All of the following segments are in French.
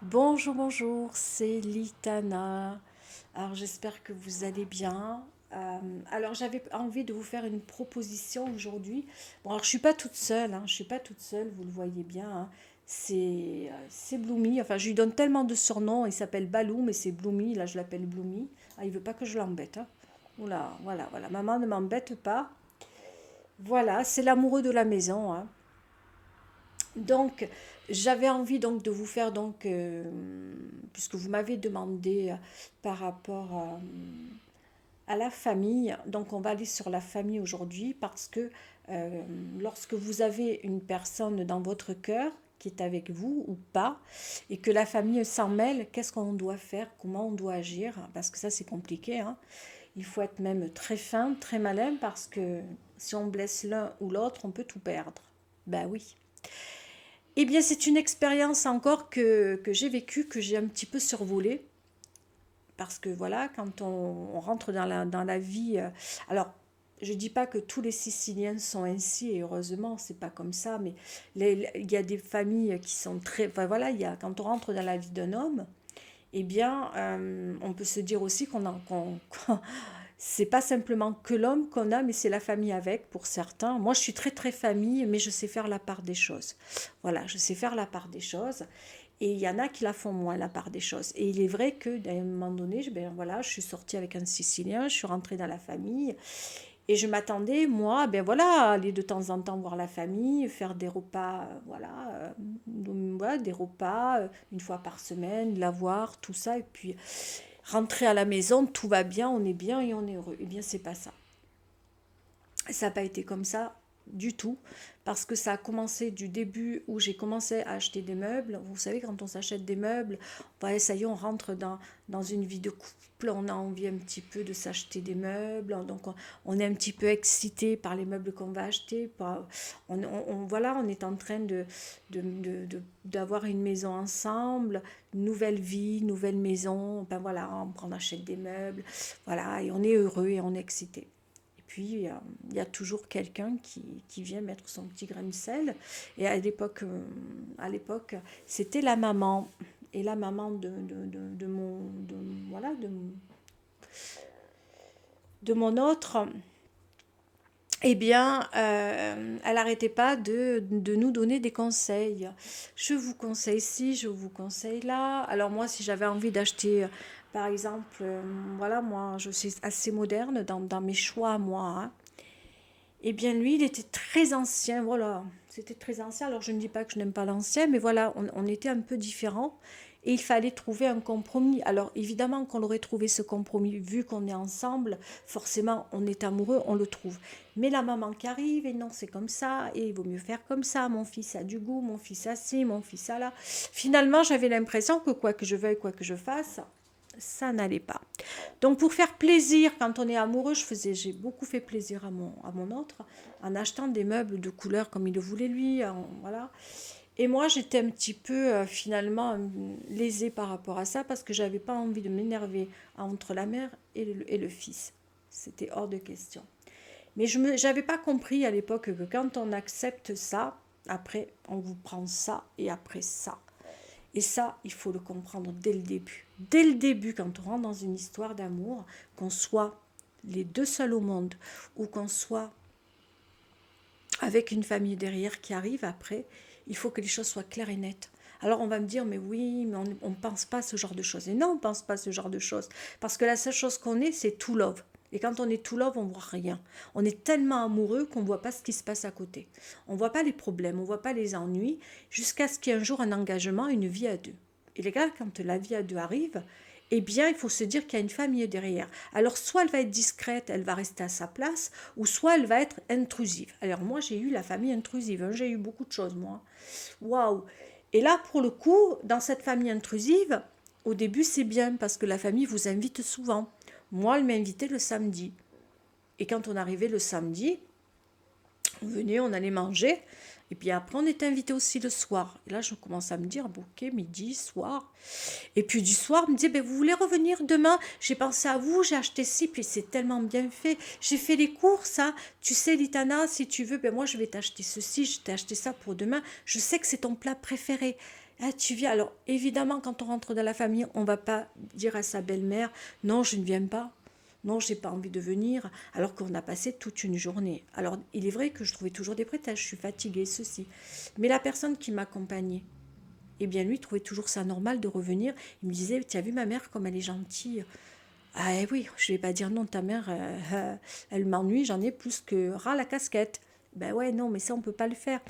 Bonjour, bonjour, c'est Litana. Alors j'espère que vous allez bien. Alors j'avais envie de vous faire une proposition aujourd'hui. Bon, alors je suis pas toute seule, je suis pas toute seule, vous le voyez bien, hein. C'est Bloomy. Enfin, je lui donne tellement de surnoms. Il s'appelle Balou, mais c'est Bloomy. Là, je l'appelle Bloomy. Ah, il veut pas que je l'embête, hein. Oula, voilà, voilà. Maman ne m'embête pas. Voilà, c'est l'amoureux de la maison, hein. Donc, j'avais envie donc de vous faire puisque vous m'avez demandé par rapport à la famille, donc on va aller sur la famille aujourd'hui parce que euh, lorsque vous avez une personne dans votre cœur qui est avec vous ou pas, et que la famille s'en mêle, qu'est-ce qu'on doit faire, comment on doit agir, parce que ça c'est compliqué, hein. Il faut être même très fin, très malin, parce que si on blesse l'un ou l'autre, on peut tout perdre. Ben oui. Eh bien, c'est une expérience encore que j'ai vécue, que j'ai un petit peu survolée. Parce que voilà, quand on rentre dans la vie. Alors, je ne dis pas que tous les Siciliens sont ainsi, et heureusement, c'est pas comme ça, mais il y a des familles qui sont très. Enfin voilà, quand on rentre dans la vie d'un homme, eh bien, on peut se dire aussi c'est pas simplement que l'homme qu'on a, mais c'est la famille avec pour certains. Moi, je suis très très famille, mais je sais faire la part des choses. Voilà, je sais faire la part des choses. Et il y en a qui la font moins, la part des choses. Et il est vrai que d'un moment donné, ben voilà, je suis sortie avec un Sicilien, je suis rentrée dans la famille. Et je m'attendais, moi, ben voilà, à aller de temps en temps voir la famille, faire des repas, voilà, des repas une fois par semaine, la voir, tout ça. Et puis rentrer à la maison, tout va bien, on est bien et on est heureux. Eh bien, c'est pas ça. Ça n'a pas été comme ça du tout, parce que ça a commencé du début où j'ai commencé à acheter des meubles. Vous savez, quand on s'achète des meubles, ouais, ça y est, on rentre dans une vie de couple, on a envie un petit peu de s'acheter des meubles, donc on est un petit peu excité par les meubles qu'on va acheter. Voilà, on est en train d'avoir une maison ensemble, une nouvelle vie, nouvelle maison, ben voilà, on achète des meubles, voilà, et on est heureux et on est excité. Puis, il y a toujours quelqu'un qui vient mettre son petit grain de sel. Et à l'époque, c'était la maman. Et la maman voilà, de mon autre, eh bien, elle n'arrêtait pas de nous donner des conseils. Je vous conseille ci, je vous conseille là. Alors moi, si j'avais envie d'acheter, par exemple, voilà, moi, je suis assez moderne dans mes choix, moi, hein. Eh bien, lui, il était très ancien, voilà. C'était très ancien. Alors, je ne dis pas que je n'aime pas l'ancien, mais voilà, on était un peu différents. Et il fallait trouver un compromis. Alors, évidemment qu'on aurait trouvé ce compromis, vu qu'on est ensemble, forcément, on est amoureux, on le trouve. Mais la maman qui arrive, et non, c'est comme ça, et il vaut mieux faire comme ça. Mon fils a du goût, mon fils a ci, mon fils a là. Finalement, j'avais l'impression que quoi que je veuille, quoi que je fasse, ça n'allait pas. Donc pour faire plaisir, quand on est amoureux, j'ai beaucoup fait plaisir à mon autre en achetant des meubles de couleur comme il le voulait lui, voilà. Et moi j'étais un petit peu finalement lésée par rapport à ça parce que j'avais pas envie de m'énerver entre la mère et le fils. C'était hors de question. Mais je n'avais pas compris à l'époque que quand on accepte ça, après on vous prend ça et après ça. Et ça, il faut le comprendre dès le début. Dès le début, quand on rentre dans une histoire d'amour, qu'on soit les deux seuls au monde ou qu'on soit avec une famille derrière qui arrive après, il faut que les choses soient claires et nettes. Alors on va me dire, mais oui, mais on ne pense pas à ce genre de choses. Et non, on ne pense pas à ce genre de choses. Parce que la seule chose qu'on est, c'est tout love. Et quand on est tout love, on ne voit rien. On est tellement amoureux qu'on ne voit pas ce qui se passe à côté. On ne voit pas les problèmes, on ne voit pas les ennuis, jusqu'à ce qu'il y ait un jour un engagement, une vie à deux. Et les gars, quand la vie à deux arrive, eh bien, il faut se dire qu'il y a une famille derrière. Alors, soit elle va être discrète, elle va rester à sa place, ou soit elle va être intrusive. Alors, moi, j'ai eu la famille intrusive, hein, j'ai eu beaucoup de choses, moi. Waouh! Et là, pour le coup, dans cette famille intrusive, au début, c'est bien, parce que la famille vous invite souvent. Moi, elle m'invitait le samedi. Et quand on arrivait le samedi, on venait, on allait manger. Et puis après, on était invité aussi le soir. Et là, je commence à me dire, bon, ok, midi, soir. Et puis du soir, elle me dit, ben, vous voulez revenir demain? J'ai pensé à vous, j'ai acheté ci, puis c'est tellement bien fait. J'ai fait les courses, hein. Tu sais, Litana, si tu veux, ben moi, je vais t'acheter ceci, je t'ai acheté ça pour demain. Je sais que c'est ton plat préféré. Ah, tu viens. Alors, évidemment, quand on rentre dans la famille, on ne va pas dire à sa belle-mère, non, je ne viens pas. Non, j'ai pas envie de venir, alors qu'on a passé toute une journée. Alors, il est vrai que je trouvais toujours des prétextes, je suis fatiguée, ceci. Mais la personne qui m'accompagnait, eh bien, lui, trouvait toujours ça normal de revenir. Il me disait, tu as vu ma mère comme elle est gentille? Ah eh oui, je vais pas dire non, ta mère, elle m'ennuie, j'en ai plus que ras la casquette. Ben ouais, non, mais ça, on peut pas le faire.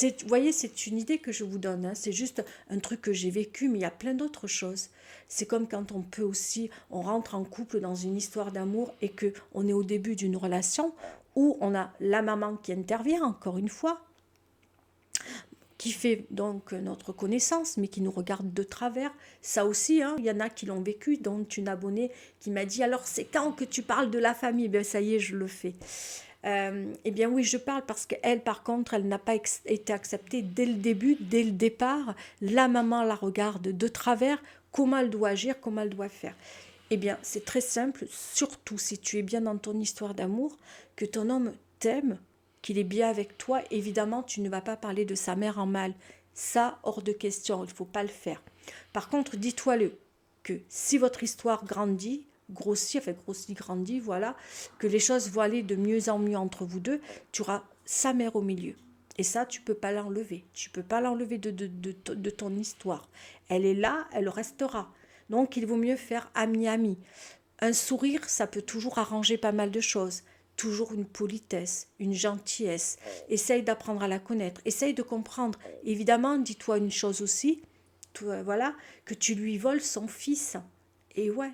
Vous voyez, c'est une idée que je vous donne, hein. C'est juste un truc que j'ai vécu, mais il y a plein d'autres choses. C'est comme quand on peut aussi, on rentre en couple dans une histoire d'amour et que on est au début d'une relation où on a la maman qui intervient, encore une fois, qui fait donc notre connaissance, mais qui nous regarde de travers. Ça aussi, hein, il y en a qui l'ont vécu, dont une abonnée qui m'a dit, alors c'est quand que tu parles de la famille? Ben ça y est, je le fais. Eh bien oui, je parle parce qu'elle, par contre, elle n'a pas été acceptée dès le début, dès le départ. La maman la regarde de travers, comment elle doit agir, comment elle doit faire. Eh bien, c'est très simple, surtout si tu es bien dans ton histoire d'amour, que ton homme t'aime, qu'il est bien avec toi, évidemment, tu ne vas pas parler de sa mère en mal. Ça, hors de question, il ne faut pas le faire. Par contre, dis-toi-le, que si votre histoire grandit, grossit, enfin grossit, grandit, voilà, que les choses vont aller de mieux en mieux entre vous deux, tu auras sa mère au milieu. Et ça, tu ne peux pas l'enlever. Tu ne peux pas l'enlever de ton histoire. Elle est là, elle restera. Donc, il vaut mieux faire ami-ami. Un sourire, ça peut toujours arranger pas mal de choses. Toujours une politesse, une gentillesse. Essaye d'apprendre à la connaître. Essaye de comprendre. Évidemment, dis-toi une chose aussi, toi, voilà, que tu lui voles son fils. Et ouais,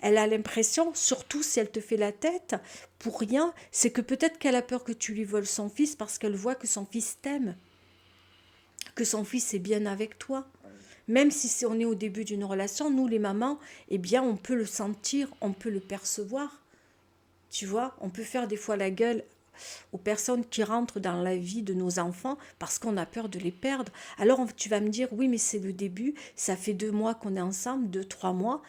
elle a l'impression, surtout si elle te fait la tête, pour rien, c'est que peut-être qu'elle a peur que tu lui voles son fils parce qu'elle voit que son fils t'aime, que son fils est bien avec toi. Même si on est au début d'une relation, nous les mamans, eh bien on peut le sentir, on peut le percevoir. Tu vois, on peut faire des fois la gueule aux personnes qui rentrent dans la vie de nos enfants parce qu'on a peur de les perdre. Alors tu vas me dire, oui, mais c'est le début, ça fait 2 mois qu'on est ensemble, 2, 3 mois,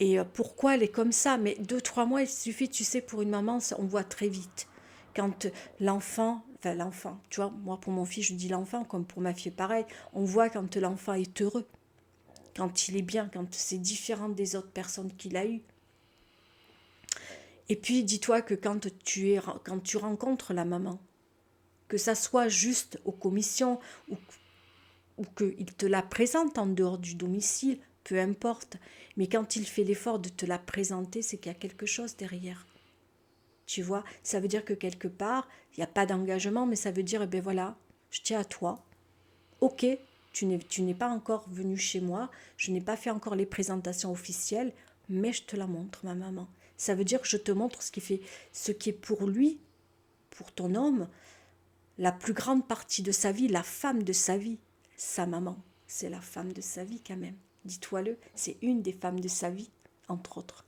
et pourquoi elle est comme ça? Mais 2, 3 mois, il suffit, tu sais, pour une maman, on voit très vite. Quand l'enfant, tu vois, moi pour mon fils, je dis l'enfant, comme pour ma fille, pareil, on voit quand l'enfant est heureux, quand il est bien, quand c'est différent des autres personnes qu'il a eues. Et puis, dis-toi que quand tu rencontres la maman, que ça soit juste aux commissions ou qu'il te la présente en dehors du domicile, peu importe, mais quand il fait l'effort de te la présenter, c'est qu'il y a quelque chose derrière. Tu vois, ça veut dire que quelque part, il n'y a pas d'engagement, mais ça veut dire, eh ben voilà, je tiens à toi. Ok, tu n'es pas encore venu chez moi, je n'ai pas fait encore les présentations officielles, mais je te la montre, ma maman. Ça veut dire que je te montre ce qui est pour lui, pour ton homme, la plus grande partie de sa vie, la femme de sa vie. Sa maman, c'est la femme de sa vie quand même. Dis-toi-le, c'est une des femmes de sa vie, entre autres.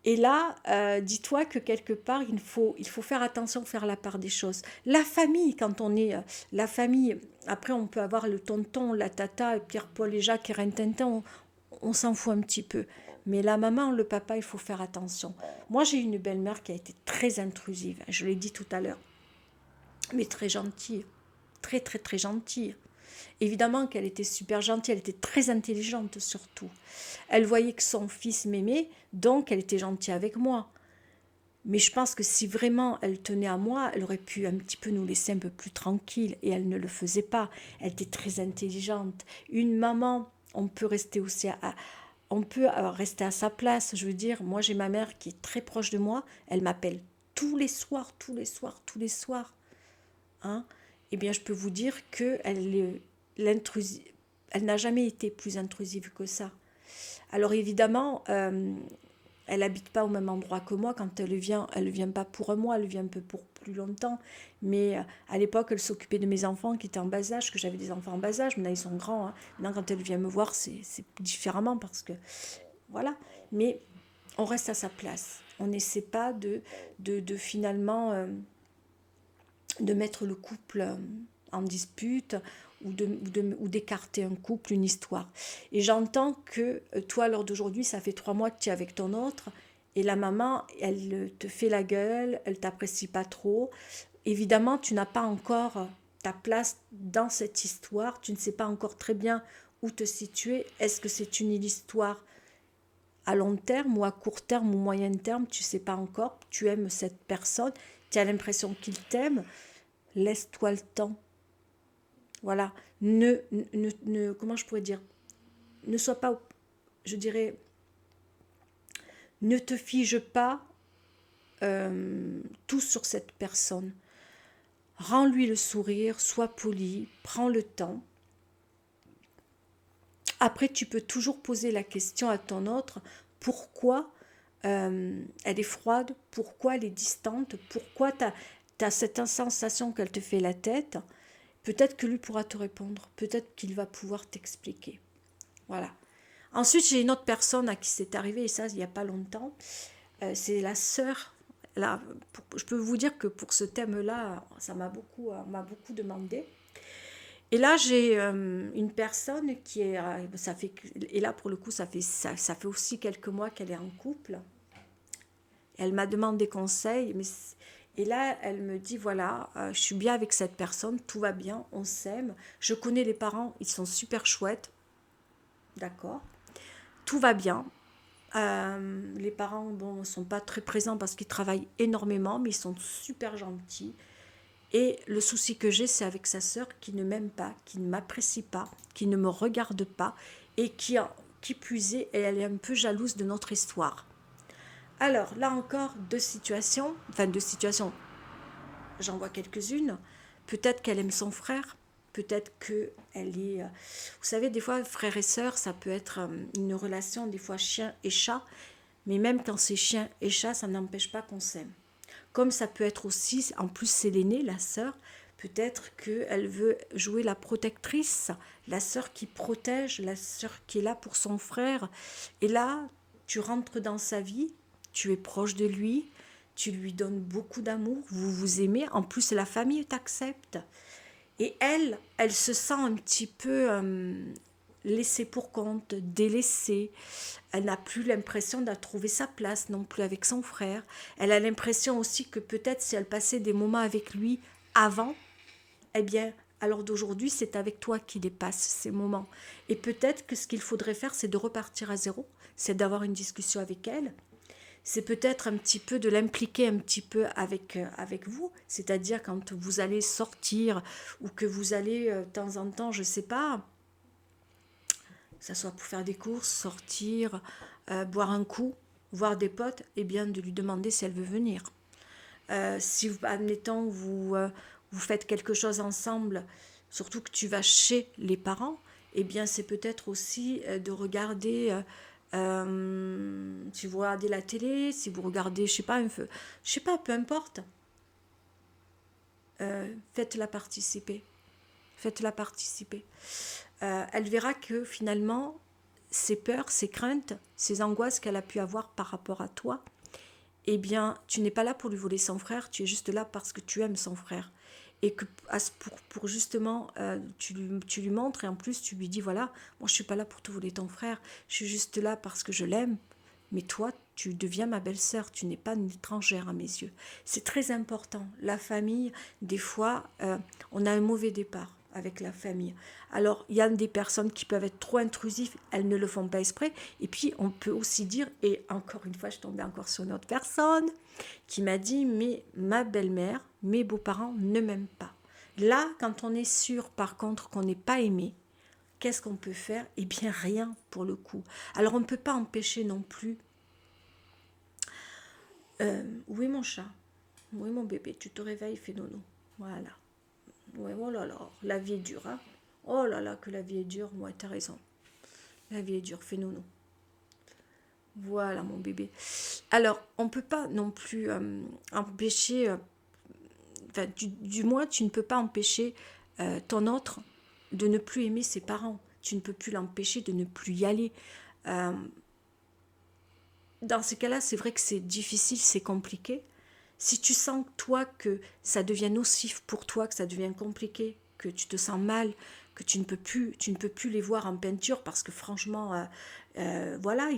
Et là, dis-toi que quelque part, il faut faire attention, faire la part des choses. La famille, quand on est... la famille, après on peut avoir le tonton, la tata, Pierre, Paul et Jacques et Rintintin, on s'en fout un petit peu. Mais la maman, le papa, il faut faire attention. Moi, j'ai une belle-mère qui a été très intrusive, je l'ai dit tout à l'heure, mais très gentille, très très très gentille. Évidemment qu'elle était super gentille, elle était très intelligente surtout. Elle voyait que son fils m'aimait, donc elle était gentille avec moi. Mais je pense que si vraiment elle tenait à moi, elle aurait pu un petit peu nous laisser un peu plus tranquilles, et elle ne le faisait pas. Elle était très intelligente. Une maman, on peut rester aussi on peut rester à sa place. Je veux dire, moi j'ai ma mère qui est très proche de moi, elle m'appelle tous les soirs, tous les soirs, tous les soirs. Hein, eh bien, je peux vous dire qu'elle elle n'a jamais été plus intrusive que ça. Alors évidemment, elle n'habite pas au même endroit que moi. Quand elle vient pas pour un mois, elle vient un peu pour plus longtemps. Mais à l'époque, elle s'occupait de mes enfants qui étaient en bas âge, que j'avais des enfants en bas âge. Maintenant, ils sont grands. Hein. Maintenant, quand elle vient me voir, c'est différemment parce que... Voilà. Mais on reste à sa place. On n'essaie pas de finalement... de mettre le couple en dispute ou d'écarter un couple, une histoire. Et j'entends que toi, à l'heure d'aujourd'hui, ça fait 3 mois que tu es avec ton autre, et la maman, elle te fait la gueule, elle t'apprécie pas trop. Évidemment, tu n'as pas encore ta place dans cette histoire, tu ne sais pas encore très bien où te situer. Est-ce que c'est une histoire à long terme ou à court terme ou moyen terme, tu ne sais pas encore, tu aimes cette personne, tu as l'impression qu'il t'aime, laisse-toi le temps. Voilà, comment je pourrais dire, ne sois pas, je dirais, ne te fige pas tout sur cette personne. Rends-lui le sourire, sois poli, prends le temps. Après, tu peux toujours poser la question à ton autre, pourquoi elle est froide, pourquoi elle est distante, pourquoi tu as cette sensation qu'elle te fait la tête. Peut-être que lui pourra te répondre, peut-être qu'il va pouvoir t'expliquer. Voilà. Ensuite, j'ai une autre personne à qui c'est arrivé, et ça, il n'y a pas longtemps. C'est la sœur. Là, je peux vous dire que pour ce thème-là, ça m'a beaucoup demandé. Et là, j'ai une personne qui est, ça fait, et là pour le coup, ça fait aussi quelques mois qu'elle est en couple. Elle m'a demandé conseil, et là, elle me dit voilà, je suis bien avec cette personne, tout va bien, on s'aime. Je connais les parents, ils sont super chouettes, d'accord. Tout va bien. Les parents, bon, sont pas très présents parce qu'ils travaillent énormément, mais ils sont super gentils. Et le souci que j'ai, c'est avec sa sœur qui ne m'aime pas, qui ne m'apprécie pas, qui ne me regarde pas et qui plus est, elle est un peu jalouse de notre histoire. Alors, là encore, deux situations, j'en vois quelques-unes. Peut-être qu'elle aime son frère, peut-être qu'elle est... Vous savez, des fois, frère et sœur, ça peut être une relation, des fois chien et chat, mais même quand c'est chien et chat, ça n'empêche pas qu'on s'aime. Comme ça peut être aussi, en plus c'est l'aînée, la sœur, peut-être qu'elle veut jouer la protectrice, la sœur qui protège, la sœur qui est là pour son frère. Et là, tu rentres dans sa vie, tu es proche de lui, tu lui donnes beaucoup d'amour, vous vous aimez, en plus la famille t'accepte. Et elle se sent un petit peu laissée pour compte, délaissée. Elle n'a plus l'impression d'avoir trouvé sa place non plus avec son frère. Elle a l'impression aussi que peut-être si elle passait des moments avec lui avant, eh bien, alors d'aujourd'hui, c'est avec toi qu'il les passe ces moments. Et peut-être que ce qu'il faudrait faire, c'est de repartir à zéro, c'est d'avoir une discussion avec elle. C'est peut-être un petit peu de l'impliquer un petit peu avec vous, c'est-à-dire quand vous allez sortir ou que vous allez de temps en temps, je ne sais pas, que ce soit pour faire des courses, sortir, boire un coup, voir des potes, et bien de lui demander si elle veut venir. Si, admettons, vous faites quelque chose ensemble, surtout que tu vas chez les parents, eh bien c'est peut-être aussi de regarder, si vous regardez la télé, si vous regardez, je sais pas, peu importe, faites-la participer. Faites-la participer. Elle verra que finalement, ses peurs, ses craintes, ses angoisses qu'elle a pu avoir par rapport à toi, eh bien, tu n'es pas là pour lui voler son frère, tu es juste là parce que tu aimes son frère. Et que pour justement, tu lui montres et en plus tu lui dis, voilà, moi je ne suis pas là pour te voler ton frère, je suis juste là parce que je l'aime, mais toi, tu deviens ma belle-sœur, tu n'es pas une étrangère à mes yeux. C'est très important. La famille, des fois, on a un mauvais départ avec la famille. Alors, il y a des personnes qui peuvent être trop intrusives, elles ne le font pas exprès. Et puis, on peut aussi dire, et encore une fois, je tombais encore sur une autre personne qui m'a dit, mais ma belle-mère, mes beaux-parents ne m'aiment pas. Là, quand on est sûr, par contre, qu'on n'est pas aimé, qu'est-ce qu'on peut faire? Eh bien, rien pour le coup. Alors, on ne peut pas empêcher non plus. Oui, mon chat. Oui, mon bébé, tu te réveilles, fais nono. Voilà. Ouais, oh là là, la vie est dure, hein. Oh là là, que la vie est dure. Ouais, t'as raison. La vie est dure, fais nono. Voilà, mon bébé. Alors, on ne peut pas non plus empêcher, enfin, du moins, tu ne peux pas empêcher ton autre de ne plus aimer ses parents. Tu ne peux plus l'empêcher de ne plus y aller. Euh, dans ces cas-là, c'est vrai que c'est difficile, c'est compliqué. Si tu sens, toi, que ça devient nocif pour toi, que ça devient compliqué, que tu te sens mal, que tu ne peux plus les voir en peinture parce que franchement, voilà,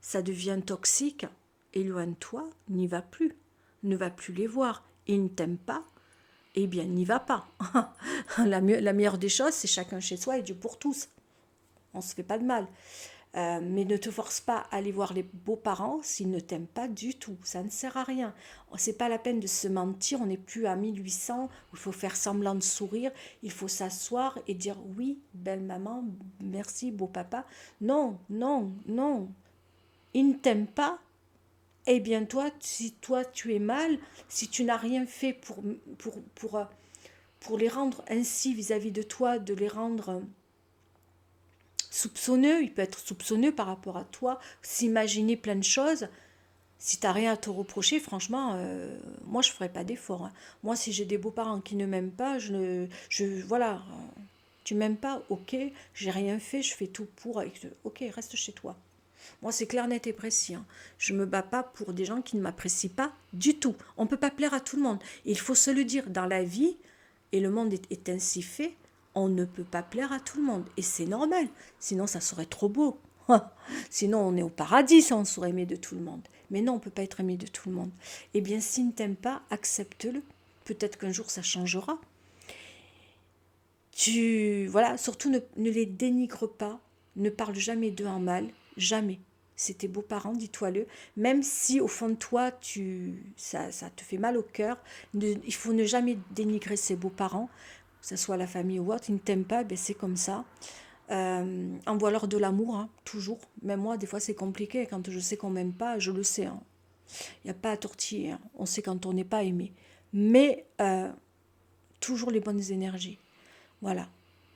ça devient toxique, éloigne-toi, n'y va plus, ne va plus les voir. Ils ne t'aiment pas, eh bien, n'y va pas. La meilleure des choses, c'est chacun chez soi et Dieu pour tous. On ne se fait pas de mal. Mais ne te force pas à aller voir les beaux-parents s'ils ne t'aiment pas du tout. Ça ne sert à rien. C'est pas la peine de se mentir. On n'est plus à 1800 où il faut faire semblant de sourire. Il faut s'asseoir et dire oui, belle maman, merci, beau papa. Non, non, non. Ils ne t'aiment pas. Eh bien, toi, si toi tu es mal, si tu n'as rien fait pour les rendre ainsi vis-à-vis de toi, de les rendre soupçonneux, il peut être soupçonneux par rapport à toi, s'imaginer plein de choses. Si tu n'as rien à te reprocher, franchement, moi je ne ferai pas d'effort. Hein. Moi, si j'ai des beaux-parents qui ne m'aiment pas, voilà, tu m'aimes pas, ok, j'ai rien fait, je fais tout pour, ok, reste chez toi. Moi, c'est clair, net et précis. Hein. Je ne me bats pas pour des gens qui ne m'apprécient pas du tout. On ne peut pas plaire à tout le monde. Il faut se le dire dans la vie, et le monde est ainsi fait, on ne peut pas plaire à tout le monde. Et c'est normal, sinon ça serait trop beau. Sinon on est au paradis si on serait aimé de tout le monde. Mais non, on ne peut pas être aimé de tout le monde. Eh bien, s'ils ne t'aiment pas, accepte-le. Peut-être qu'un jour ça changera. Voilà, surtout ne les dénigre pas. Ne parle jamais d'eux en mal. Jamais. C'est tes beaux-parents, dis-toi-le. Même si au fond de toi, ça te fait mal au cœur, il faut ne jamais dénigrer ses beaux-parents, que ce soit la famille ou autre. Ils ne t'aiment pas, ben c'est comme ça. Envoie-leur de l'amour, hein, toujours. Même moi, des fois, c'est compliqué. Quand je sais qu'on m'aime pas, je le sais. Hein. Il n'y a pas à tortiller. Hein. On sait quand on n'est pas aimé. Mais toujours les bonnes énergies. Voilà.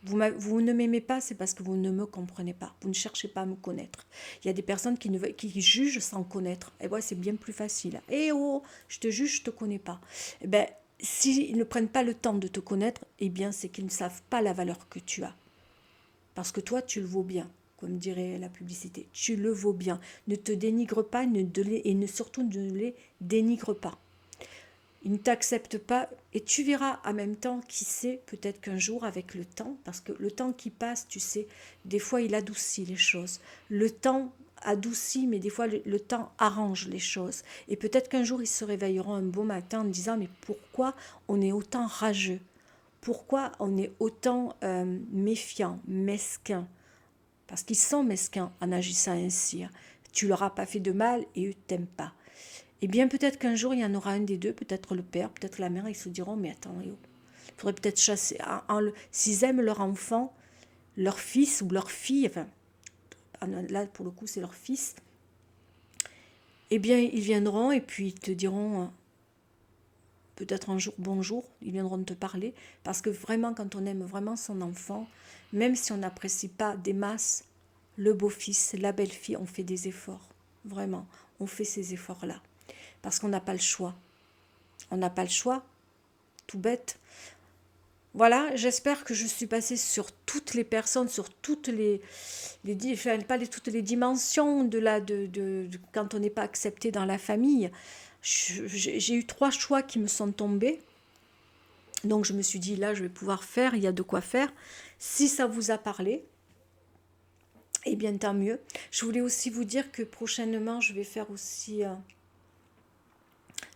Vous ne m'aimez pas, c'est parce que vous ne me comprenez pas. Vous ne cherchez pas à me connaître. Il y a des personnes qui jugent sans connaître. Et ouais, c'est bien plus facile. Eh oh, je te juge, je ne te connais pas. Eh bien, s'ils ne prennent pas le temps de te connaître, eh bien, c'est qu'ils ne savent pas la valeur que tu as. Parce que toi, tu le vaux bien, comme dirait la publicité. Tu le vaux bien. Ne te dénigre pas et surtout ne les dénigre pas. Ils ne t'acceptent pas et tu verras en même temps, qui sait, peut-être qu'un jour avec le temps, parce que le temps qui passe, tu sais, des fois il adoucit les choses. Le temps adoucit, mais des fois le temps arrange les choses. Et peut-être qu'un jour ils se réveilleront un beau matin en disant mais pourquoi on est autant rageux? Pourquoi on est autant méfiant, mesquin? Parce qu'ils sont mesquins en agissant ainsi. Hein. Tu leur as pas fait de mal et eux t'aiment pas. Eh bien, peut-être qu'un jour, il y en aura un des deux, peut-être le père, peut-être la mère, ils se diront, mais attends, il faudrait peut-être chasser. S'ils aiment leur enfant, leur fils ou leur fille, enfin, là, pour le coup, c'est leur fils, eh bien, ils viendront et puis ils te diront, peut-être un jour, bonjour, ils viendront te parler, parce que vraiment, quand on aime vraiment son enfant, même si on n'apprécie pas des masses, le beau-fils, la belle-fille, on fait des efforts, vraiment, on fait ces efforts-là. Parce qu'on n'a pas le choix. On n'a pas le choix, tout bête. Voilà, j'espère que je suis passée sur toutes les personnes, sur toutes toutes les dimensions de quand on n'est pas accepté dans la famille. J'ai eu 3 choix qui me sont tombés. Donc je me suis dit, là, je vais pouvoir faire, il y a de quoi faire. Si ça vous a parlé, eh bien, tant mieux. Je voulais aussi vous dire que prochainement, je vais faire aussi...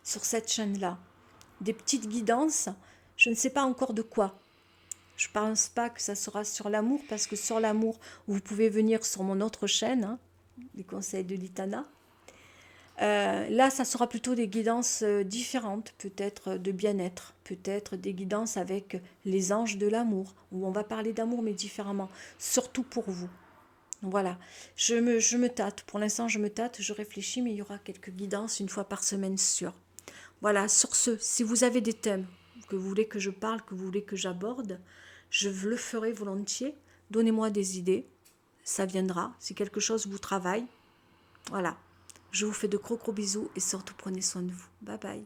sur cette chaîne-là. Des petites guidances, je ne sais pas encore de quoi. Je ne pense pas que ça sera sur l'amour, parce que sur l'amour, vous pouvez venir sur mon autre chaîne, hein, les conseils de Litana. Là, ça sera plutôt des guidances différentes, peut-être de bien-être, peut-être des guidances avec les anges de l'amour, où on va parler d'amour, mais différemment, surtout pour vous. Voilà, je me tâte, pour l'instant je me tâte, je réfléchis, mais il y aura quelques guidances une fois par semaine sûre. Voilà, sur ce, si vous avez des thèmes que vous voulez que je parle, que vous voulez que j'aborde, je le ferai volontiers. Donnez-moi des idées, ça viendra. Si quelque chose vous travaille, voilà. Je vous fais de gros bisous et surtout prenez soin de vous. Bye bye.